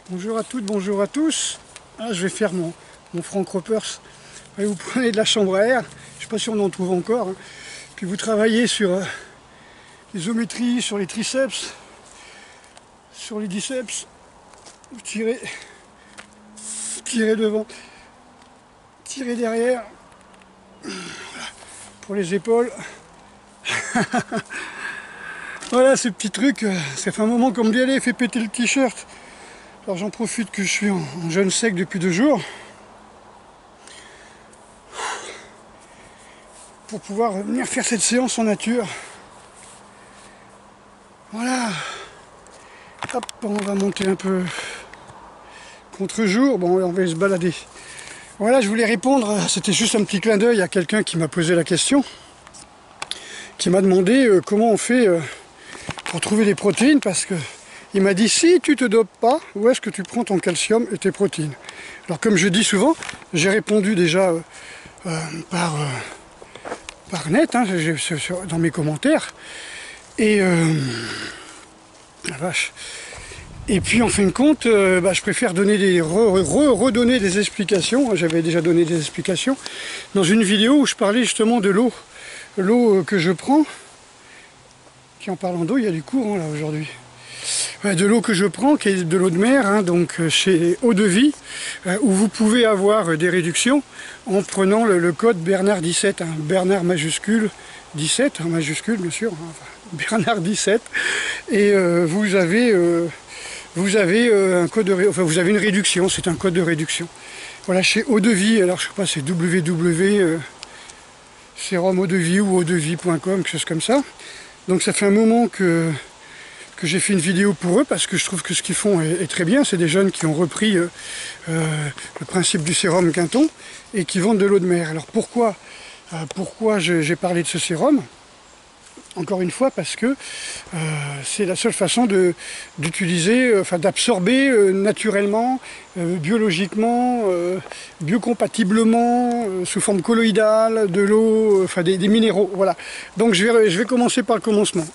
Bonjour à toutes, bonjour à tous. Ah, je vais faire mon Frank Ropers. Vous prenez de la chambre à air, je ne sais pas si on en trouve encore, hein. Puis vous travaillez sur l'isométrie, sur les triceps, sur les biceps. Vous tirez devant, tirez derrière. Voilà. Pour les épaules. Voilà ces petits trucs, ça fait un moment qu'on me dit allez, fais péter le t-shirt. Alors j'en profite que je suis en jeûne sec depuis 2 jours pour pouvoir venir faire cette séance en nature. Voilà. Hop, on va monter un peu contre-jour. Bon, on va se balader. Voilà, je voulais répondre, c'était juste un petit clin d'œil à quelqu'un qui m'a posé la question, qui m'a demandé comment on fait pour trouver des protéines, parce que il m'a dit, si tu te dopes pas, où est-ce que tu prends ton calcium et tes protéines? Alors comme je dis souvent, j'ai répondu déjà par net, hein, dans mes commentaires, et la vache. Et puis en fin de compte, je préfère donner redonner des explications. J'avais déjà donné des explications dans une vidéo où je parlais justement de l'eau. L'eau que je prends, qui en parlant d'eau, il y a du courant là aujourd'hui. De l'eau que je prends, qui est de l'eau de mer, hein, donc chez Eau de Vie, où vous pouvez avoir des réductions en prenant le code Bernard 17, hein, Bernard majuscule 17, hein, majuscule bien sûr, hein, enfin, Bernard 17, et vous avez un code vous avez une réduction, c'est un code de réduction. Voilà, chez Eau de Vie, alors je sais pas, c'est www sérum eau de vie ou eaudevie.com, quelque chose comme ça. Donc ça fait un moment que j'ai fait une vidéo pour eux, parce que je trouve que ce qu'ils font est très bien. C'est des jeunes qui ont repris le principe du sérum Quinton et qui vendent de l'eau de mer. Alors pourquoi j'ai parlé de ce sérum? Encore une fois, parce que c'est la seule façon d'utiliser, d'absorber naturellement, biologiquement, biocompatiblement, sous forme colloïdale, de l'eau, des minéraux. Voilà. Donc je vais commencer par le commencement.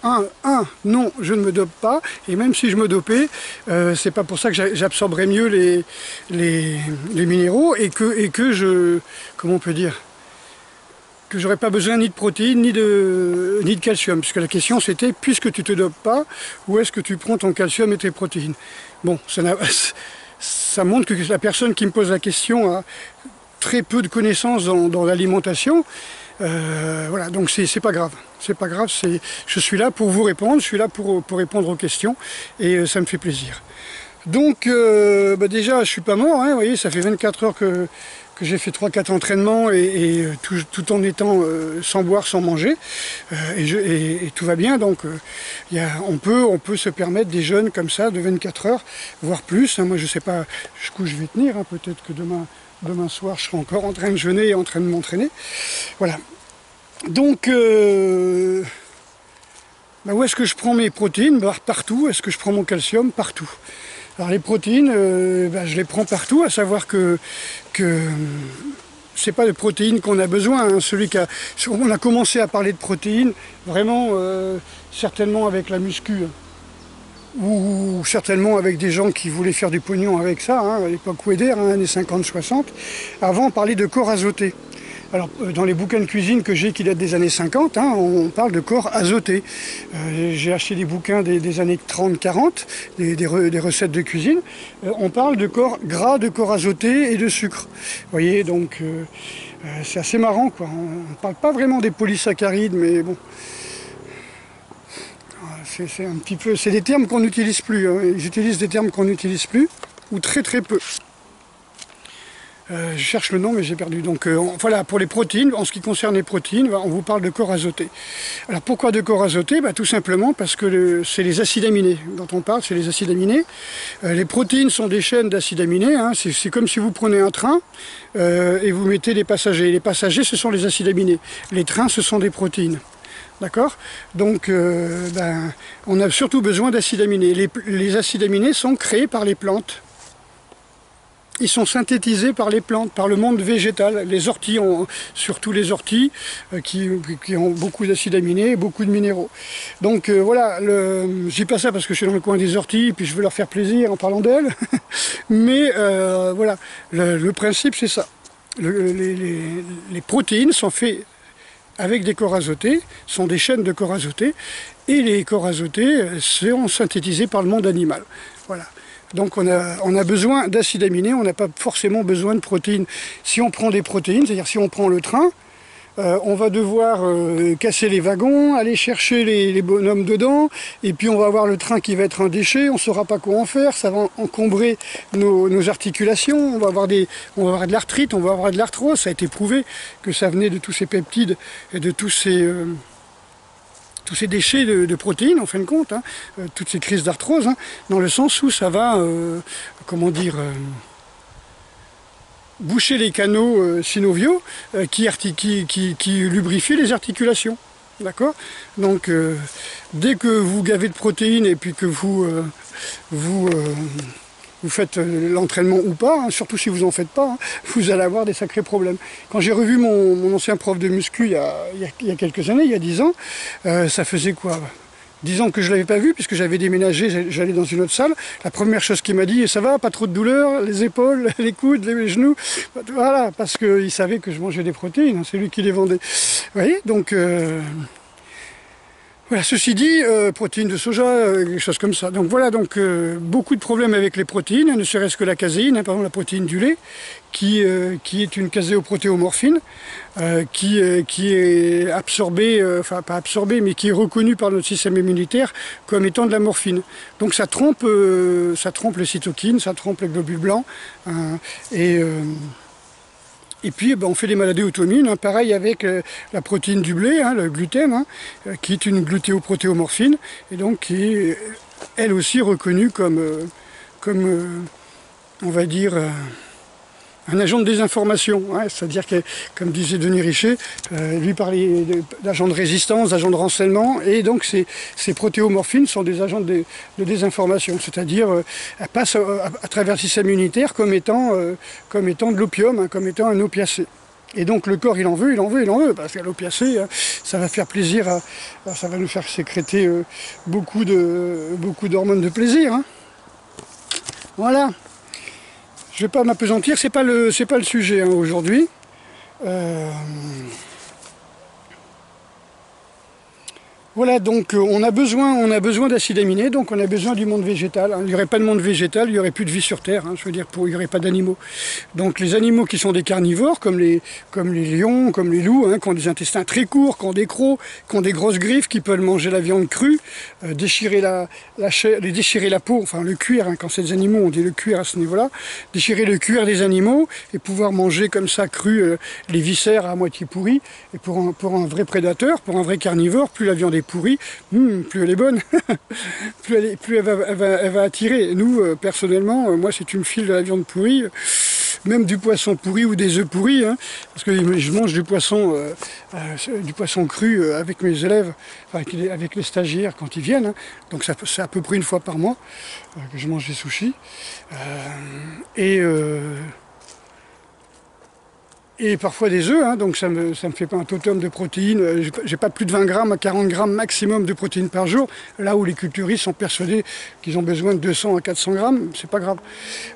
Non, je ne me dope pas, et même si je me dopais, c'est pas pour ça que j'absorberais mieux les minéraux, et que je, comment on peut dire, que j'aurais pas besoin ni de protéines ni de calcium, puisque la question c'était, puisque tu te dopes pas, où est-ce que tu prends ton calcium et tes protéines? Bon, ça montre que la personne qui me pose la question a très peu de connaissances dans l'alimentation. Voilà, donc c'est pas grave, c'est pas grave, je suis là pour vous répondre, je suis là pour répondre aux questions, et ça me fait plaisir. Donc déjà je suis pas mort, hein, vous voyez, ça fait 24 heures que j'ai fait 3-4 entraînements, et tout en étant sans boire, sans manger, et tout va bien. Donc on peut se permettre des jeûnes comme ça de 24 heures, voire plus, hein. Moi je sais pas jusqu'où je vais tenir, hein. Peut-être que demain soir je serai encore en train de jeûner et en train de m'entraîner. Voilà. Donc où est-ce que je prends mes protéines? Partout. Est-ce que je prends mon calcium? Partout. Alors les protéines, je les prends partout, à savoir que c'est pas de protéines qu'on a besoin, hein. On a commencé à parler de protéines vraiment certainement avec la muscu, hein, ou certainement avec des gens qui voulaient faire du pognon avec ça, hein, à l'époque Weder, hein, années 50-60. Avant on parlait de corps azoté. Alors, dans les bouquins de cuisine que j'ai qui datent des années 50, hein, on parle de corps azoté. J'ai acheté des bouquins des années 30-40, des recettes de cuisine. On parle de corps gras, de corps azoté et de sucre. Vous voyez, donc c'est assez marrant, quoi. On ne parle pas vraiment des polysaccharides, mais bon. C'est un petit peu. C'est des termes qu'on n'utilise plus, hein. Ils utilisent des termes qu'on n'utilise plus, ou très très peu. Je cherche le nom, mais j'ai perdu. Donc voilà, pour les protéines, en ce qui concerne les protéines, on vous parle de corps azoté. Alors pourquoi de corps azoté? Tout simplement parce que c'est les acides aminés dont on parle, c'est les acides aminés. Les protéines sont des chaînes d'acides aminés, hein. C'est comme si vous prenez un train et vous mettez des passagers. Les passagers, ce sont les acides aminés. Les trains, ce sont des protéines. D'accord? Donc on a surtout besoin d'acides aminés. Les acides aminés sont créés par les plantes. ils sont synthétisés par les plantes, par le monde végétal. Les orties, surtout les orties, qui ont beaucoup d'acides aminés, beaucoup de minéraux. Donc voilà, je dis pas ça parce que je suis dans le coin des orties, puis je veux leur faire plaisir en parlant d'elles. Mais voilà, le principe c'est ça. Les protéines sont faites avec des corps azotés, sont des chaînes de corps azotés, et les corps azotés sont synthétisés par le monde animal. Voilà. Donc on a besoin d'acides aminés, on n'a pas forcément besoin de protéines. Si on prend des protéines, c'est-à-dire si on prend le train, on va devoir casser les wagons, aller chercher les bonhommes dedans, et puis on va avoir le train qui va être un déchet, on ne saura pas quoi en faire, ça va encombrer nos articulations, on va avoir de l'arthrite, on va avoir de l'arthrose, ça a été prouvé que ça venait de tous ces peptides et de tous ces déchets de protéines en fin de compte, hein, toutes ces crises d'arthrose, hein, dans le sens où ça va, comment dire, boucher les canaux synoviaux qui lubrifient les articulations. D'accord? Donc dès que vous gavez de protéines et puis que vous faites l'entraînement ou pas, hein, surtout si vous n'en faites pas, hein, vous allez avoir des sacrés problèmes. Quand j'ai revu mon ancien prof de muscu il y a quelques années, il y a 10 ans, ça faisait quoi 10 ans que je ne l'avais pas vu, puisque j'avais déménagé, j'allais dans une autre salle. La première chose qu'il m'a dit, ça va, pas trop de douleur, les épaules, les coudes, les genoux. Voilà, parce qu'il savait que je mangeais des protéines, hein, c'est lui qui les vendait. Vous voyez, donc... Voilà, ceci dit, protéines de soja, des choses comme ça. Donc voilà, beaucoup de problèmes avec les protéines, ne serait-ce que la caséine, hein, par exemple la protéine du lait, qui est une caséoprotéomorphine, qui est absorbée, enfin pas absorbée, mais qui est reconnue par notre système immunitaire comme étant de la morphine. Donc ça trompe les cytokines, ça trompe les globules blancs, hein, et puis on fait des maladies auto-immunes, hein, pareil avec la protéine du blé, hein, le gluten, hein, qui est une glutéoprotéomorphine, et donc qui est elle aussi reconnue comme on va dire, un agent de désinformation. Hein, c'est-à-dire que, comme disait Denis Richet, lui parlait d'agents de résistance, d'agents de renseignement, et donc ces protéomorphines sont des agents de désinformation, c'est-à-dire elles passent à travers le système immunitaire comme étant de l'opium, hein, comme étant un opiacé. Et donc le corps il en veut, parce qu'à l'opiacé, hein, ça va faire plaisir, ça va nous faire sécréter beaucoup d'hormones de plaisir. Hein. Voilà. Je ne vais pas m'appesantir, c'est pas le sujet hein, aujourd'hui. Voilà, donc on a besoin d'acides aminés, donc on a besoin du monde végétal. Hein. Il n'y aurait pas de monde végétal, il n'y aurait plus de vie sur Terre, hein, je veux dire, il n'y aurait pas d'animaux. Donc les animaux qui sont des carnivores, comme les lions, comme les loups, hein, qui ont des intestins très courts, qui ont des crocs, qui ont des grosses griffes, qui peuvent manger la viande crue, déchirer la peau, enfin le cuir, hein, quand c'est des animaux, on dit le cuir à ce niveau-là, déchirer le cuir des animaux et pouvoir manger comme ça cru les viscères à moitié pourris. Et pour un vrai prédateur, pour un vrai carnivore, plus la viande est pourrie, plus elle est bonne, plus elle va attirer. Nous, personnellement, moi si tu me files de la viande pourrie, même du poisson pourri ou des œufs pourris, hein, parce que je mange du poisson cru avec mes élèves, enfin, avec les stagiaires quand ils viennent, hein, donc c'est à peu près une fois par mois que je mange des sushis. Et parfois des œufs, hein, donc ça me fait pas un totem de protéines. J'ai pas plus de 20 grammes à 40 grammes maximum de protéines par jour, là où les culturistes sont persuadés qu'ils ont besoin de 200 à 400 grammes, c'est pas grave.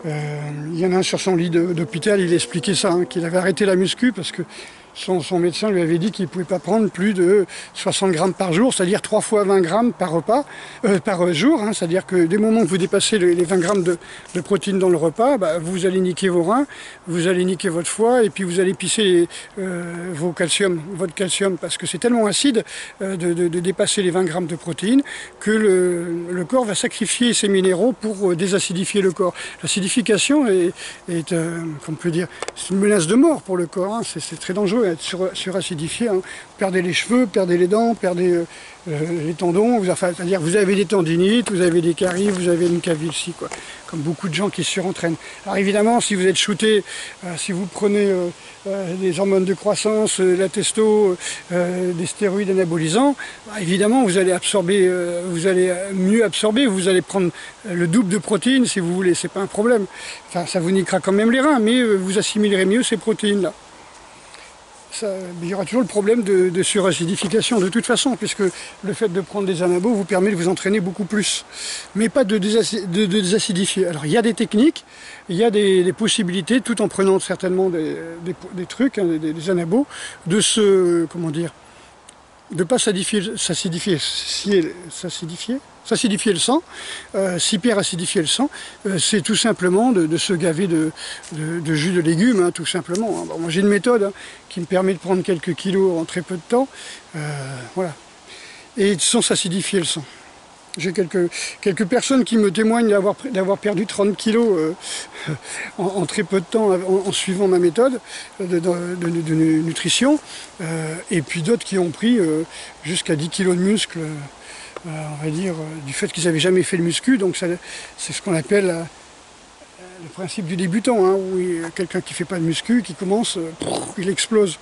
Il y en a un sur son lit d'hôpital, il expliquait ça, hein, qu'il avait arrêté la muscu parce que son médecin lui avait dit qu'il ne pouvait pas prendre plus de 60 grammes par jour, c'est-à-dire 3 fois 20 grammes par repas, par jour. Hein, c'est-à-dire que dès le moment que vous dépassez les 20 grammes de protéines dans le repas, bah, vous allez niquer vos reins, vous allez niquer votre foie et puis vous allez pisser votre calcium, parce que c'est tellement acide de dépasser les 20 grammes de protéines que le corps va sacrifier ses minéraux pour désacidifier le corps. L'acidification est comme on peut dire, c'est une menace de mort pour le corps, hein, c'est très dangereux. être suracidifié. Hein. Vous perdez les cheveux, perdez les dents, perdez les tendons, enfin, c'est-à-dire vous avez des tendinites, vous avez des caries, vous avez une calvitie, quoi. Comme beaucoup de gens qui se surentraînent. Alors évidemment, si vous êtes shooté, si vous prenez des hormones de croissance, la testo, des stéroïdes anabolisants, bah, évidemment vous allez absorber, vous allez mieux absorber, vous allez prendre le double de protéines si vous voulez, c'est pas un problème. Enfin, ça vous niquera quand même les reins, mais vous assimilerez mieux ces protéines-là. Il y aura toujours le problème de suracidification de toute façon, puisque le fait de prendre des anabos vous permet de vous entraîner beaucoup plus, mais pas de désacidifier. Alors il y a des techniques, il y a des possibilités, tout en prenant certainement des trucs, hein, des anabos, de se, comment dire, de ne pas s'acidifier le sang, s'hyperacidifier le sang, c'est tout simplement de se gaver de jus de légumes, hein, tout simplement. Hein. Bon, moi j'ai une méthode hein, qui me permet de prendre quelques kilos en très peu de temps, voilà, et sans s'acidifier le sang. J'ai quelques personnes qui me témoignent d'avoir perdu 30 kilos en très peu de temps en suivant ma méthode de nutrition, et puis d'autres qui ont pris jusqu'à 10 kilos de muscles, on va dire, du fait qu'ils n'avaient jamais fait de muscu. Donc c'est ce qu'on appelle le principe du débutant, hein, où quelqu'un qui ne fait pas de muscu, qui commence, il explose.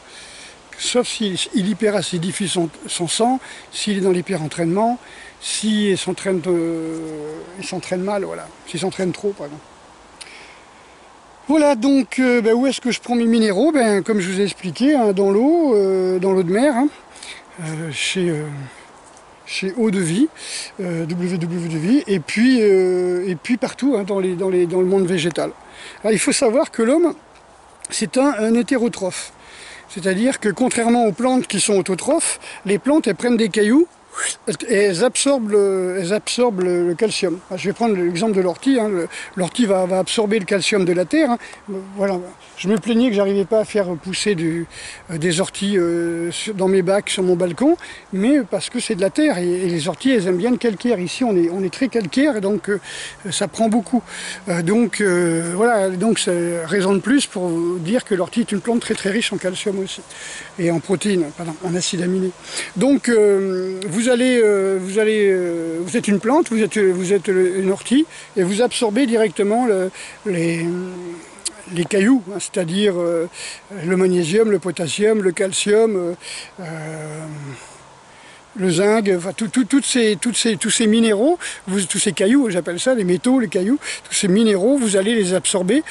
Sauf s'il hyperacidifie son sang, s'il est dans l'hyper-entraînement, s'il s'entraîne mal, voilà, s'il s'entraîne trop, pardon. Voilà, donc où est-ce que je prends mes minéraux? Comme je vous ai expliqué, hein, dans l'eau de mer, hein, chez Eau de Vie, WW de Vie, et puis partout hein, dans le monde végétal. Alors, il faut savoir que l'homme, c'est un hétérotrophe. C'est-à-dire que contrairement aux plantes qui sont autotrophes, les plantes elles prennent des cailloux et elles absorbent le calcium. Je vais prendre l'exemple de l'ortie. Hein. L'ortie va absorber le calcium de la terre. Hein. Voilà. Je me plaignais que j'arrivais pas à faire pousser des orties dans mes bacs, sur mon balcon, mais parce que c'est de la terre et les orties elles aiment bien le calcaire. Ici on est très calcaire et donc ça prend beaucoup. Voilà, donc c'est raison de plus pour dire que l'ortie est une plante très très riche en calcium aussi et en protéines, pardon, en acides aminés. Donc vous êtes une plante, vous êtes une ortie et vous absorbez directement les cailloux, hein, c'est-à-dire le magnésium, le potassium, le calcium, le zinc, enfin, tous ces minéraux, tous ces cailloux, j'appelle ça les métaux, les cailloux, tous ces minéraux, vous allez les absorber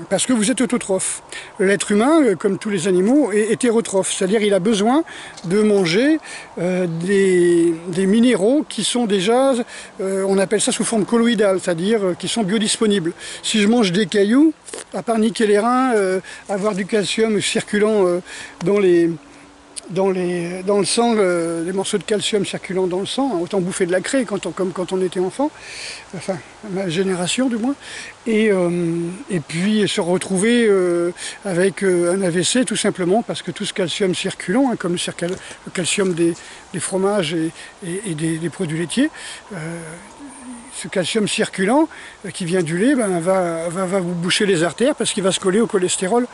parce que vous êtes autotrophe. L'être humain, comme tous les animaux, est hétérotrophe, c'est-à-dire il a besoin de manger des minéraux qui sont déjà, on appelle ça sous forme colloïdale, c'est-à-dire qui sont biodisponibles. Si je mange des cailloux, à part niquer les reins, avoir du calcium circulant dans le sang, des morceaux de calcium circulant dans le sang, hein, autant bouffer de la craie comme quand on était enfant, enfin ma génération du moins, et puis se retrouver avec un AVC tout simplement parce que tout ce calcium circulant, hein, comme le calcium des fromages et des produits laitiers, ce calcium circulant qui vient du lait va vous boucher les artères parce qu'il va se coller au cholestérol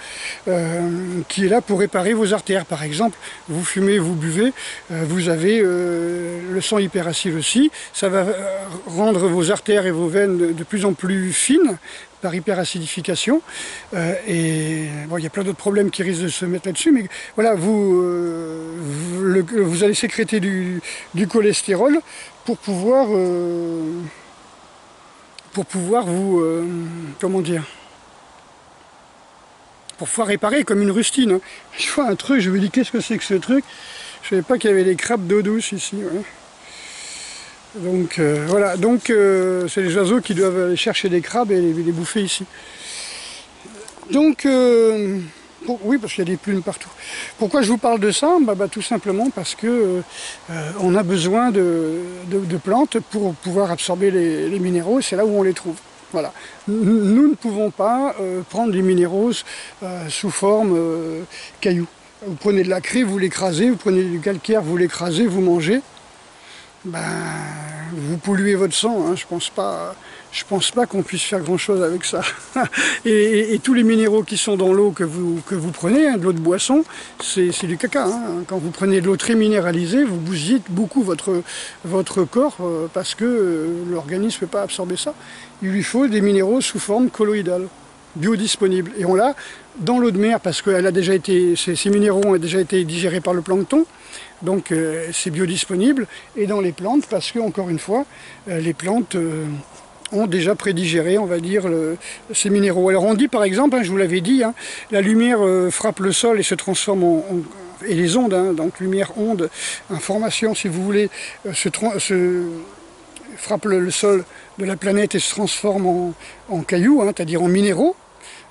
qui est là pour réparer vos artères. Par exemple, vous fumez, vous buvez, vous avez le sang hyperacide aussi, ça va rendre vos artères et vos veines de plus en plus fines par hyperacidification, et bon, il y a plein d'autres problèmes qui risquent de se mettre là-dessus, mais voilà, vous allez sécréter du cholestérol pour pouvoir vous, comment dire, pour pouvoir réparer comme une rustine. Hein. Je vois un truc, je me dis qu'est-ce que c'est que ce truc? Je savais pas qu'il y avait des crabes d'eau douce ici. Ouais. Donc voilà, donc c'est les oiseaux qui doivent aller chercher des crabes et les bouffer ici. Donc oui, parce qu'il y a des plumes partout. Pourquoi je vous parle de ça? Tout simplement parce que on a besoin de plantes pour pouvoir absorber les minéraux, c'est là où on les trouve. Voilà. Nous ne pouvons pas prendre les minéraux sous forme cailloux. Vous prenez de la craie, vous l'écrasez, vous prenez du calcaire, vous l'écrasez, vous mangez. Vous polluez votre sang, hein, je pense pas je pense pas qu'on puisse faire grand chose avec ça. Et tous les minéraux qui sont dans l'eau que vous prenez, hein, de l'eau de boisson, c'est du caca. Hein. Quand vous prenez de l'eau très minéralisée, vous bousillez beaucoup votre corps parce que l'organisme ne peut pas absorber ça. Il lui faut des minéraux sous forme colloïdale, biodisponibles. Et on l'a dans l'eau de mer parce que ces minéraux ont déjà été digérés par le plancton. Donc c'est biodisponible. Et dans les plantes parce que, encore une fois, les plantes ont déjà prédigéré, on va dire, ces minéraux. Alors on dit par exemple, hein, je vous l'avais dit, hein, la lumière frappe le sol et se transforme et les ondes, hein, donc lumière, onde, information si vous voulez, frappe le sol de la planète et se transforme en cailloux, hein, c'est-à-dire en minéraux.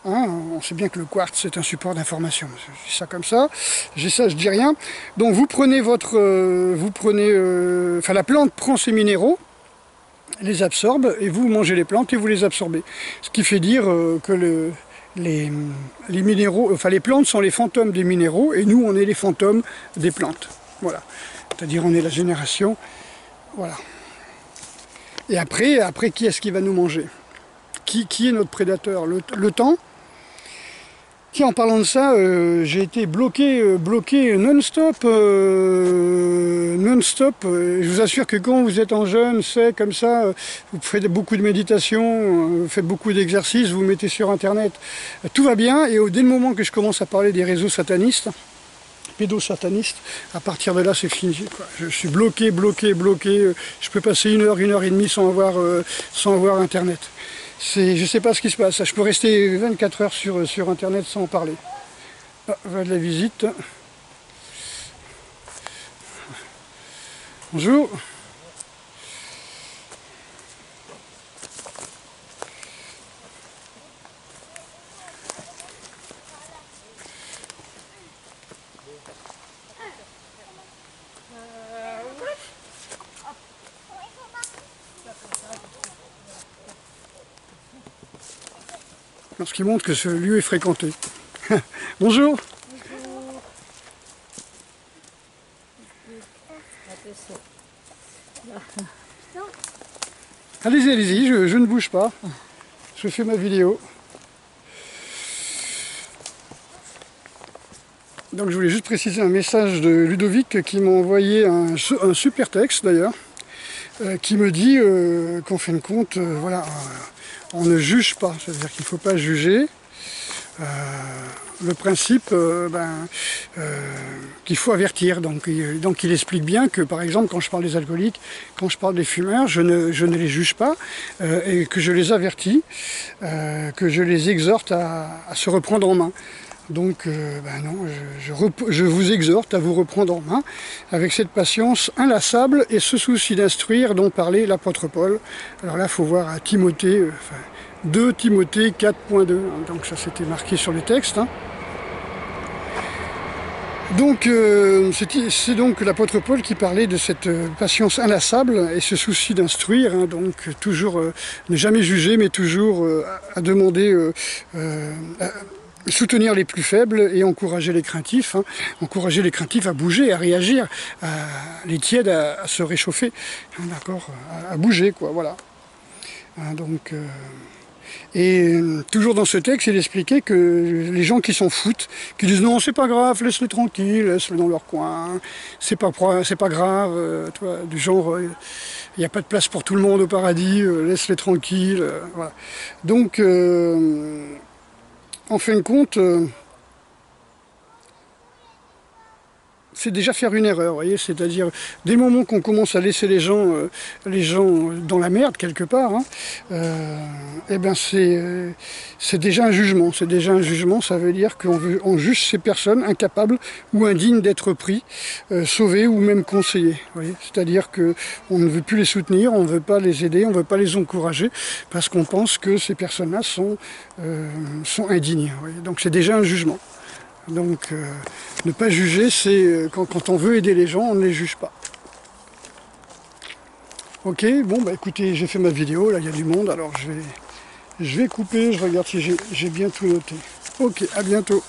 Hein, on sait bien que le quartz c'est un support d'information. Je dis ça comme ça, je dis rien. Donc vous prenez la plante prend ces minéraux, les absorbe et vous mangez les plantes et vous les absorbez. Ce qui fait dire que les minéraux, enfin les plantes sont les fantômes des minéraux et nous on est les fantômes des plantes. Voilà. C'est-à-dire on est la génération. Voilà. Et après qui est-ce qui va nous manger? Qui est notre prédateur? Le temps? Tiens, en parlant de ça, j'ai été bloqué non-stop. Je vous assure que quand vous êtes en jeûne, c'est comme ça, vous faites beaucoup de méditation, vous faites beaucoup d'exercices, vous mettez sur Internet, tout va bien. Et dès le moment que je commence à parler des réseaux satanistes, pédosatanistes, à partir de là, c'est fini, quoi. Je suis bloqué. Je peux passer une heure et demie sans avoir Internet. Je ne sais pas ce qui se passe. Je peux rester 24 heures sur Internet sans en parler. Ah, voilà de la visite. Bonjour. Ce qui montre que ce lieu est fréquenté. Bonjour. Allez-y, je ne bouge pas. Je fais ma vidéo. Donc je voulais juste préciser un message de Ludovic qui m'a envoyé un super texte d'ailleurs, qui me dit qu'en fin de compte, voilà, on ne juge pas, c'est-à-dire qu'il ne faut pas juger. Le principe qu'il faut avertir. Donc il explique bien que, par exemple, quand je parle des alcooliques, quand je parle des fumeurs, je ne les juge pas et que je les avertis, que je les exhorte à se reprendre en main. Donc non, je vous exhorte à vous reprendre en main avec cette patience inlassable et ce souci d'instruire dont parlait l'apôtre Paul. Alors là, il faut voir à Timothée, 2 Timothée 4.2, donc ça c'était marqué sur les textes. Hein. Donc c'est donc l'apôtre Paul qui parlait de cette patience inlassable et ce souci d'instruire, hein, donc toujours ne jamais juger mais toujours à demander, soutenir les plus faibles et encourager les craintifs, hein, encourager les craintifs à bouger, à réagir, les tièdes à se réchauffer, hein, d'accord, à bouger quoi, voilà. Hein, donc et toujours dans ce texte, il expliquait que les gens qui s'en foutent, qui disent non, c'est pas grave, laisse-les tranquilles, laisse-les dans leur coin, c'est pas grave, toi, du genre, il n'y a pas de place pour tout le monde au paradis, laisse-les tranquilles, voilà. Donc, en fin de compte, c'est déjà faire une erreur, vous voyez, c'est-à-dire dès le moment qu'on commence à laisser les gens dans la merde quelque part, hein, eh ben c'est déjà un jugement. C'est déjà un jugement, ça veut dire qu'on juge ces personnes incapables ou indignes d'être pris, sauvés ou même conseillés. C'est-à-dire qu'on ne veut plus les soutenir, on ne veut pas les aider, on ne veut pas les encourager parce qu'on pense que ces personnes-là sont indignes. Donc c'est déjà un jugement. Donc ne pas juger, c'est quand on veut aider les gens, on ne les juge pas. Ok, bon bah écoutez, j'ai fait ma vidéo, là il y a du monde, alors je vais couper, je regarde si j'ai bien tout noté. Ok, à bientôt.